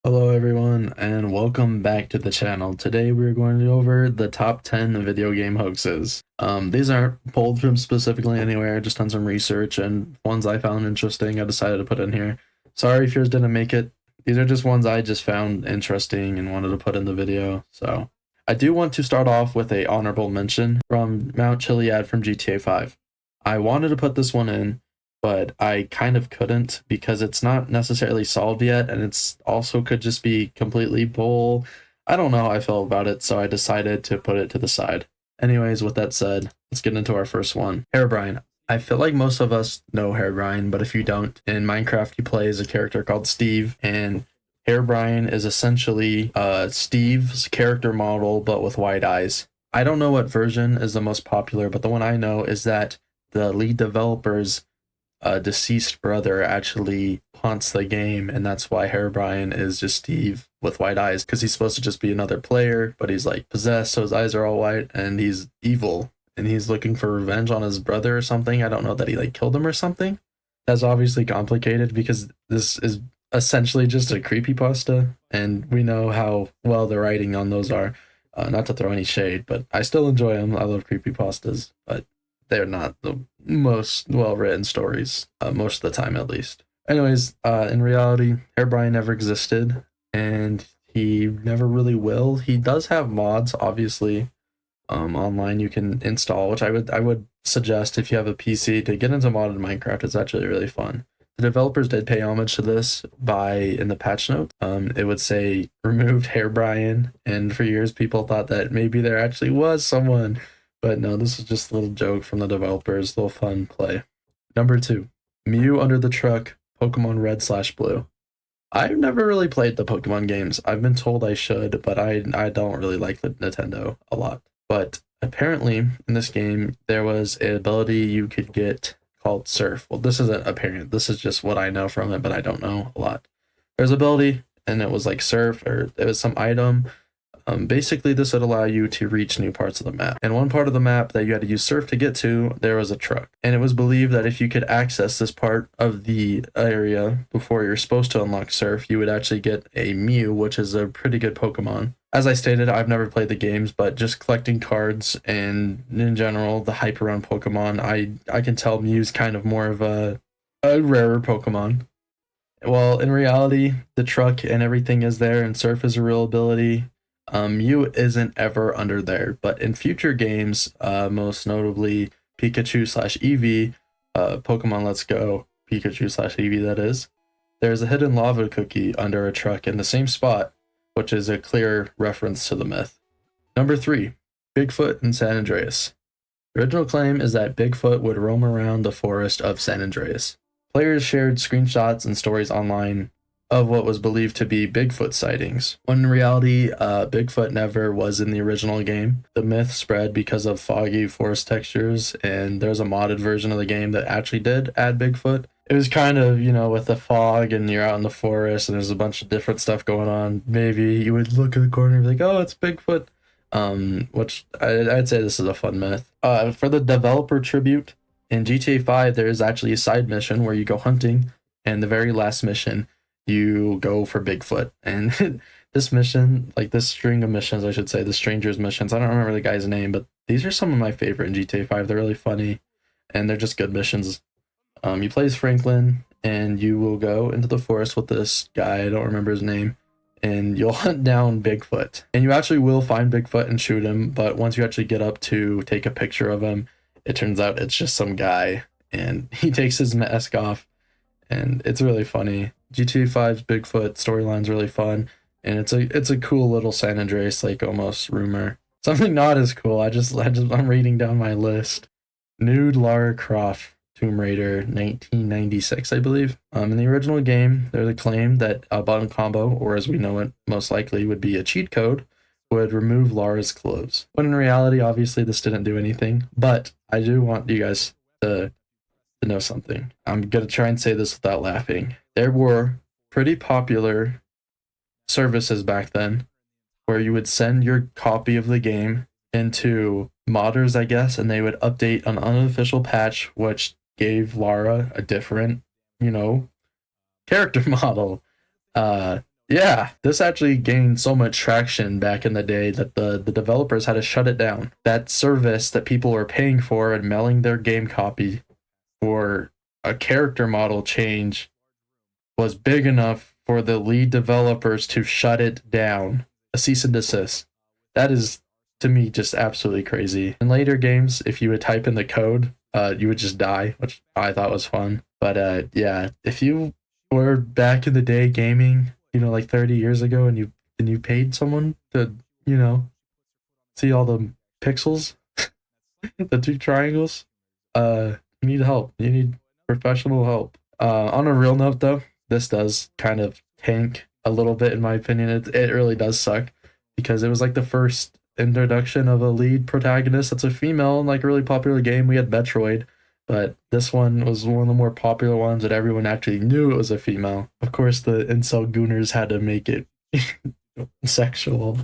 Hello everyone and welcome back to the channel. Today we're going to go over the top 10 video game hoaxes. These aren't pulled from specifically anywhere, just done some research and ones I found interesting I decided to put in here. Sorry if yours didn't make it. These are just ones I just found interesting and wanted to put in the video. So I do want to start off with a honorable mention from Mount Chiliad from GTA 5. I wanted to put this one in, but I kind of couldn't because it's not necessarily solved yet, and it's also could just be completely bull. I don't know how I feel about it, so I decided to put it to the side. Anyways, with that said, let's get into our first one. Hairbrine. I feel like most of us know Hairbrine, but if you don't, in Minecraft you play as a character called Steve, and Hairbrine is essentially Steve's character model, but with white eyes. I don't know what version is the most popular, but the one I know is that the lead developers deceased brother actually haunts the game, and that's why Hairbrine is just Steve with white eyes, because he's supposed to just be another player, but he's like possessed, so his eyes are all white, and he's evil, and he's looking for revenge on his brother or something. I don't know, that he like killed him or something. That's obviously complicated because this is essentially just a creepypasta, and we know how well the writing on those are. Not to throw any shade, but I still enjoy them. I love creepypastas, but they're not the most well-written stories, most of the time at least. Anyways, in reality, Hairbrine never existed, and he never really will. He does have mods, obviously, online you can install, which I would suggest if you have a PC to get into modded Minecraft. It's actually really fun. The developers did pay homage to this by in the patch notes. It would say removed Hairbrine, and for years people thought that maybe there actually was someone. But no, this is just a little joke from the developers, little fun play. Number 2, Mew Under the Truck, Pokemon Red/Blue. I've never really played the Pokemon games. I've been told I should, but I don't really like the Nintendo a lot. But apparently in this game there was an ability you could get called Surf. Well, this isn't apparent. This is just what I know from it, but I don't know a lot. There's an ability, and it was like Surf, or it was some item. Basically, this would allow you to reach new parts of the map. And one part of the map that you had to use Surf to get to, there was a truck. And it was believed that if you could access this part of the area before you're supposed to unlock Surf, you would actually get a Mew, which is a pretty good Pokemon. As I stated, I've never played the games, but just collecting cards and in general, the hype around Pokemon, I can tell Mew's kind of more of a rarer Pokemon. Well, in reality, the truck and everything is there, and Surf is a real ability. Mew isn't ever under there, but in future games, most notably Pikachu/Eevee, Pokemon Let's Go, Pikachu/Eevee that is, there's a hidden lava cookie under a truck in the same spot, which is a clear reference to the myth. Number 3, Bigfoot in San Andreas. The original claim is that Bigfoot would roam around the forest of San Andreas. Players shared screenshots and stories online of what was believed to be Bigfoot sightings, when in reality, Bigfoot never was in the original game. The myth spread because of foggy forest textures, and there's a modded version of the game that actually did add Bigfoot. It was kind of, with the fog and you're out in the forest and there's a bunch of different stuff going on. Maybe you would look in the corner and be like, oh, it's Bigfoot. Which I'd say this is a fun myth. For the developer tribute, in GTA 5, there is actually a side mission where you go hunting, and the very last mission, you go for Bigfoot. And this mission, like this string of missions, I should say, the strangers missions, I don't remember the guy's name, but these are some of my favorite in GTA 5. They're really funny, and they're just good missions. You play as Franklin, and you will go into the forest with this guy, I don't remember his name, and you'll hunt down Bigfoot. And you actually will find Bigfoot and shoot him, but once you actually get up to take a picture of him, it turns out it's just some guy, and he takes his mask off, and it's really funny. GTA 5's Bigfoot storyline's really fun, and it's a cool little San Andreas, like, almost rumor. Something not as cool, I'm reading down my list. Nude Lara Croft, Tomb Raider, 1996, I believe. In the original game, there's a claim that a button combo, or as we know it most likely would be a cheat code, would remove Lara's clothes. When in reality, obviously this didn't do anything, but I do want you guys to know something. I'm gonna try and say this without laughing. There were pretty popular services back then where you would send your copy of the game into modders, I guess, and they would update an unofficial patch which gave Lara a different, character model. Yeah, this actually gained so much traction back in the day that the developers had to shut it down. That service that people were paying for and mailing their game copy for a character model change was big enough for the lead developers to shut it down. A cease and desist. That is, to me, just absolutely crazy. In later games, if you would type in the code, you would just die, which I thought was fun. But yeah, if you were back in the day gaming, like 30 years ago, and you paid someone to, see all the pixels, the two triangles, you need help. You need professional help. On a real note, though, this does kind of tank a little bit, in my opinion. It really does suck because it was like the first introduction of a lead protagonist that's a female in like a really popular game. We had Metroid, but this one was one of the more popular ones that everyone actually knew it was a female. Of course, the incel gooners had to make it sexual.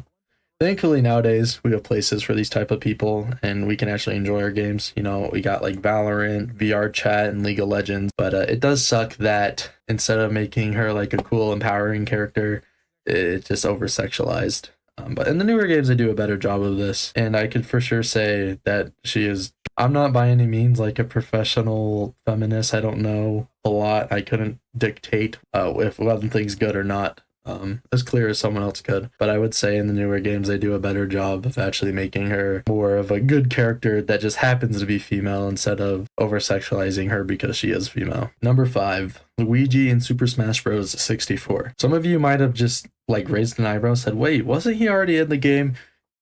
Thankfully, nowadays we have places for these type of people, and we can actually enjoy our games. We got like Valorant, VR Chat, and League of Legends. But it does suck that instead of making her like a cool, empowering character, it's just over sexualized. But in the newer games, they do a better job of this, and I could for sure say that she is. I'm not by any means like a professional feminist. I don't know a lot. I couldn't dictate if one thing's good or not. As clear as someone else could. But I would say in the newer games, they do a better job of actually making her more of a good character that just happens to be female instead of over-sexualizing her because she is female. Number 5, Luigi in Super Smash Bros. 64. Some of you might have just like raised an eyebrow and said, wait, wasn't he already in the game?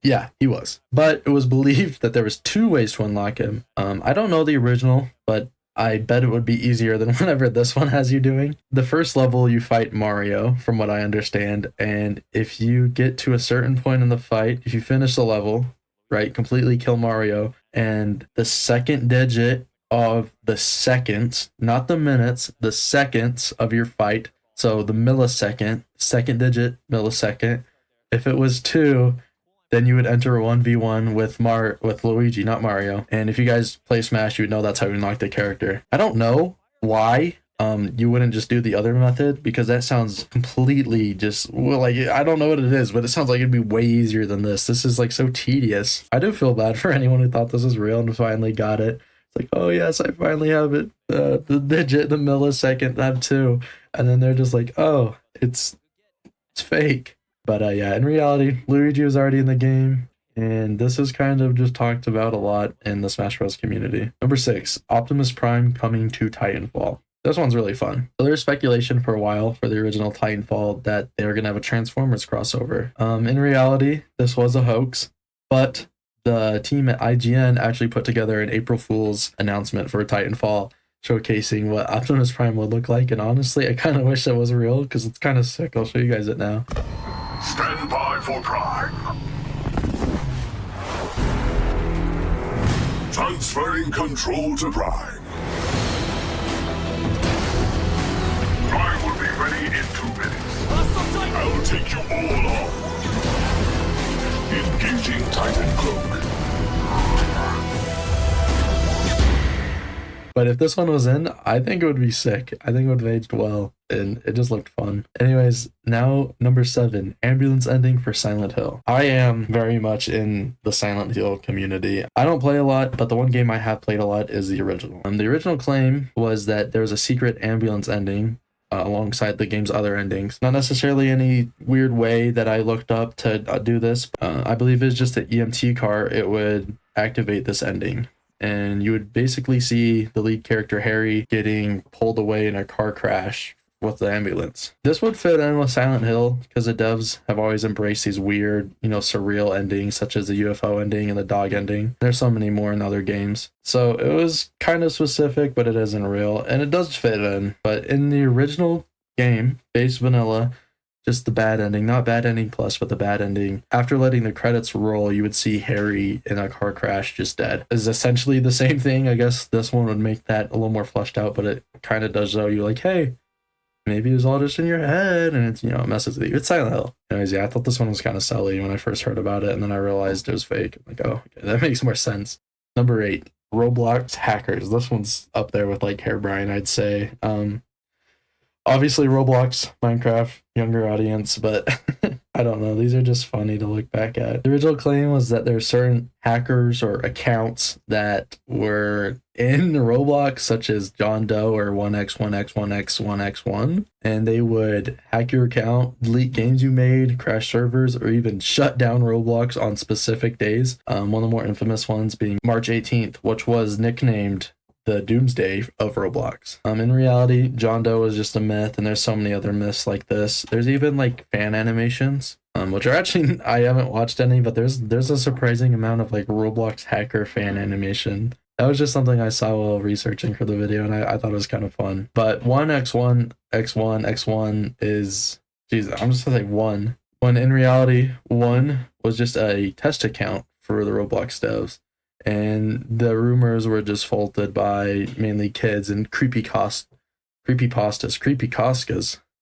Yeah, he was. But it was believed that there was 2 ways to unlock him. I don't know the original, but I bet it would be easier than whatever this one has you doing. The first level, you fight Mario, from what I understand, and if you get to a certain point in the fight, if you finish the level, right, completely kill Mario, and the second digit of the seconds, not the minutes, the seconds of your fight, so the millisecond, second digit, millisecond, if it was 2, then you would enter a 1v1 with Luigi, not Mario. And if you guys play Smash, you would know that's how you unlock the character. I don't know why you wouldn't just do the other method, because that sounds completely just, well, like, I don't know what it is, but it sounds like it'd be way easier than this. This is like so tedious. I do feel bad for anyone who thought this was real and finally got it. It's like, oh yes, I finally have it. The digit, the millisecond, that too. And then they're just like, oh, it's fake. But yeah, in reality, Luigi was already in the game, and this is kind of just talked about a lot in the Smash Bros. Community. Number 6, Optimus Prime coming to Titanfall. This one's really fun. So there's speculation for a while for the original Titanfall that they were going to have a Transformers crossover. In reality, this was a hoax, but the team at IGN actually put together an April Fool's announcement for Titanfall, showcasing what Optimus Prime would look like, and honestly, I kind of wish it was real, because it's kind of sick. I'll show you guys it now. Stand by for Prime. Transferring control to Prime. Prime will be ready in 2 minutes. I'll take you all on. Engaging Titan Cloak. But if this one was in, I think it would be sick. I think it would have aged well, and it just looked fun. Anyways, now number 7, ambulance ending for Silent Hill. I am very much in the Silent Hill community. I don't play a lot, but the one game I have played a lot is the original. The original claim was that there was a secret ambulance ending alongside the game's other endings. Not necessarily any weird way that I looked up to do this. I believe it's just an EMT car. It would activate this ending, and you would basically see the lead character Harry getting pulled away in a car crash with the ambulance. This would fit in with Silent Hill because the devs have always embraced these weird, surreal endings, such as the UFO ending and the dog ending. There's so many more in other games. So it was kind of specific, but it isn't real, and it does fit in. But in the original game, base vanilla, just the bad ending, not bad ending plus, but the bad ending. After letting the credits roll, you would see Harry in a car crash just dead. It's essentially the same thing. I guess this one would make that a little more fleshed out, but it kind of does show you like, hey, maybe it was all just in your head, and it's, it messes with you. It's Silent Hill. Anyways, yeah, I thought this one was kind of silly when I first heard about it, and then I realized it was fake. I'm like, oh, okay, that makes more sense. Number 8, Roblox Hackers. This one's up there with like Hairbrine, I'd say. Obviously Roblox, Minecraft, younger audience, but I don't know. These are just funny to look back at. The original claim was that there are certain hackers or accounts that were in Roblox, such as John Doe or 1x1x1x1x1, and they would hack your account, delete games you made, crash servers, or even shut down Roblox on specific days. One of the more infamous ones being March 18th, which was nicknamed the doomsday of Roblox. In reality, John Doe is just a myth, and there's so many other myths like this. There's even like fan animations, which are actually I haven't watched any, but there's a surprising amount of like Roblox hacker fan animation. That was just something I saw while researching for the video, and I thought it was kind of fun. But 1x1x1x1 is, geez, I'm just gonna say 1. When in reality, 1 was just a test account for the Roblox devs. And the rumors were just faulted by mainly kids and creepypastas.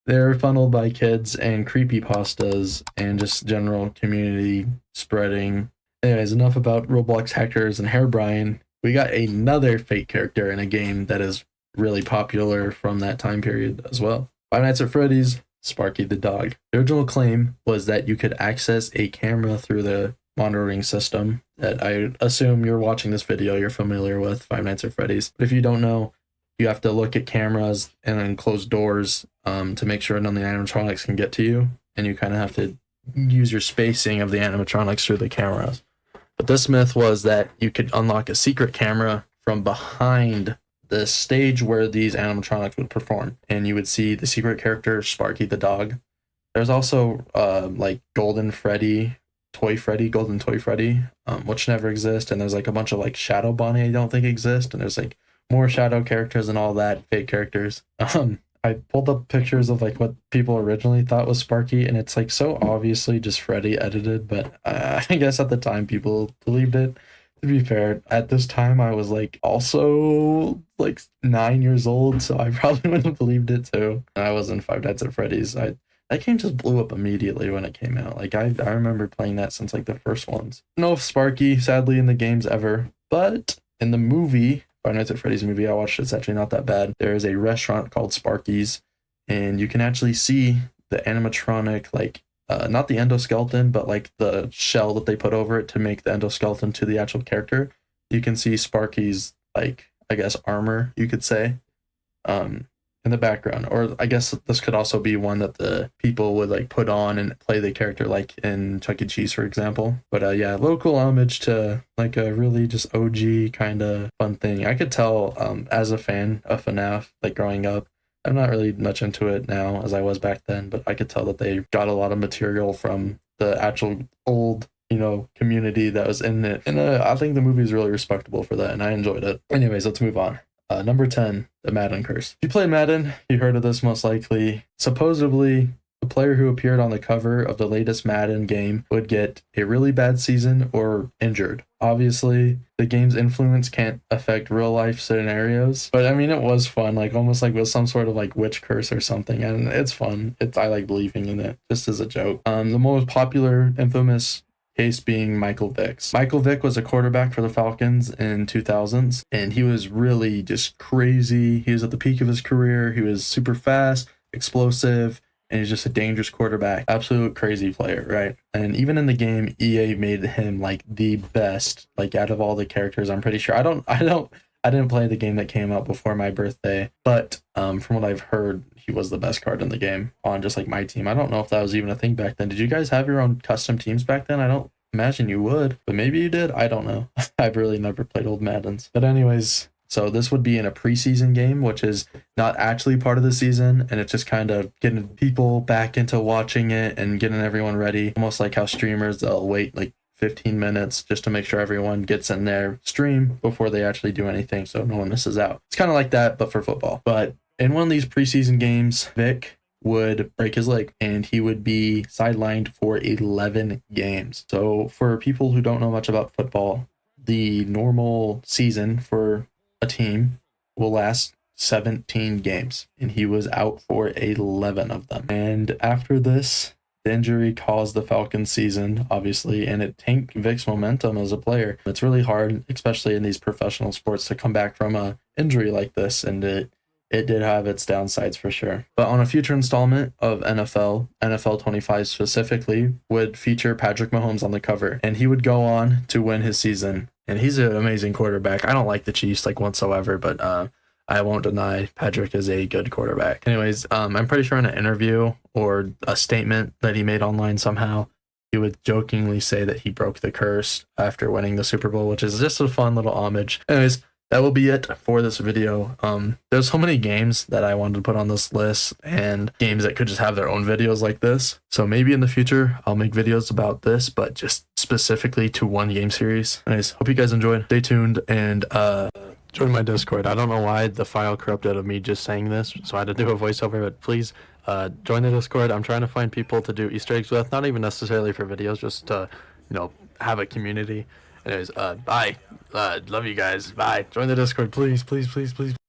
They're funneled by kids and creepypastas and just general community spreading. Anyways, enough about Roblox Hackers and Hairbrine. We got another fake character in a game that is really popular from that time period as well. Five Nights at Freddy's, Sparky the Dog. The original claim was that you could access a camera through the monitoring system that I assume you're watching this video, you're familiar with Five Nights at Freddy's. But if you don't know, you have to look at cameras and then close doors to make sure none of the animatronics can get to you. And you kind of have to use your spacing of the animatronics through the cameras. But this myth was that you could unlock a secret camera from behind the stage where these animatronics would perform. And you would see the secret character, Sparky the Dog. There's also like Golden Toy Freddy, which never exist, and there's like a bunch of like Shadow Bonnie I don't think exist, and there's like more shadow characters and all that, fake characters. I pulled up pictures of like what people originally thought was Sparky, and it's like so obviously just Freddy edited, but I guess at the time people believed it. To be fair, at this time I was like also like 9 years old, so I probably would have believed it too. I was in Five Nights at Freddy's. That game just blew up immediately when it came out. Like, I remember playing that since, like, the first ones. No Sparky, sadly, in the games ever. But in the movie, Five Nights at Freddy's movie I watched, it's actually not that bad. There is a restaurant called Sparky's, and you can actually see the animatronic, like, not the endoskeleton, but, like, the shell that they put over it to make the endoskeleton to the actual character. You can see Sparky's, like, I guess, armor, you could say. In the background, or I guess this could also be one that the people would like put on and play the character, like in Chuck E. Cheese, for example. But yeah, local homage to like a really just OG kind of fun thing. I could tell as a fan of FNAF, like growing up, I'm not really much into it now as I was back then, but I could tell that they got a lot of material from the actual old community that was in it. And I think the movie is really respectable for that, and I enjoyed it. Anyways, let's move on. Number 10, the Madden Curse. If you play Madden, you heard of this most likely. Supposedly, the player who appeared on the cover of the latest Madden game would get a really bad season or injured. Obviously, the game's influence can't affect real life scenarios, but I mean, it was fun, like almost like with some sort of like witch curse or something, and it's fun. I like believing in it, just as a joke. The most popular, infamous case being Michael Vick's. Michael Vick was a quarterback for the Falcons in 2000s, and he was really just crazy. He was at the peak of his career. He was super fast, explosive, and he's just a dangerous quarterback. Absolute crazy player, right? And even in the game, EA made him like the best, like out of all the characters. I'm pretty sure. I didn't play the game that came out before my birthday, but from what I've heard, he was the best card in the game on just like my team. I don't know if that was even a thing back then. Did you guys have your own custom teams back then? I don't imagine you would, but maybe you did. I don't know. I've really never played old Maddens. But anyways, so this would be in a preseason game, which is not actually part of the season, and it's just kind of getting people back into watching it and getting everyone ready. Almost like how streamers, they'll wait like 15 minutes just to make sure everyone gets in their stream before they actually do anything, so no one misses out. It's kind of like that, but for football. But in one of these preseason games, Vic would break his leg and he would be sidelined for 11 games. So for people who don't know much about football, the normal season for a team will last 17 games, and he was out for 11 of them. And after this, the injury caused the Falcons season, obviously, and it tanked Vic's momentum as a player. It's really hard, especially in these professional sports, to come back from a injury like this, and it it did have its downsides for sure. But on a future installment of NFL 25 specifically would feature Patrick Mahomes on the cover, and he would go on to win his season. And he's an amazing quarterback. I don't like the Chiefs like whatsoever, but I won't deny Patrick is a good quarterback. Anyways, I'm pretty sure in an interview or a statement that he made online somehow, he would jokingly say that he broke the curse after winning the Super Bowl, which is just a fun little homage. Anyways, that will be it for this video. There's so many games that I wanted to put on this list and games that could just have their own videos like this. So maybe in the future, I'll make videos about this, but just specifically to one game series. Anyways, hope you guys enjoyed. Stay tuned and join my Discord. I don't know why the file corrupted of me just saying this, so I had to do a voiceover, but please join the Discord. I'm trying to find people to do Easter eggs with, not even necessarily for videos, just to, have a community. Anyways, bye. Love you guys. Bye. Join the Discord, please, please, please, please.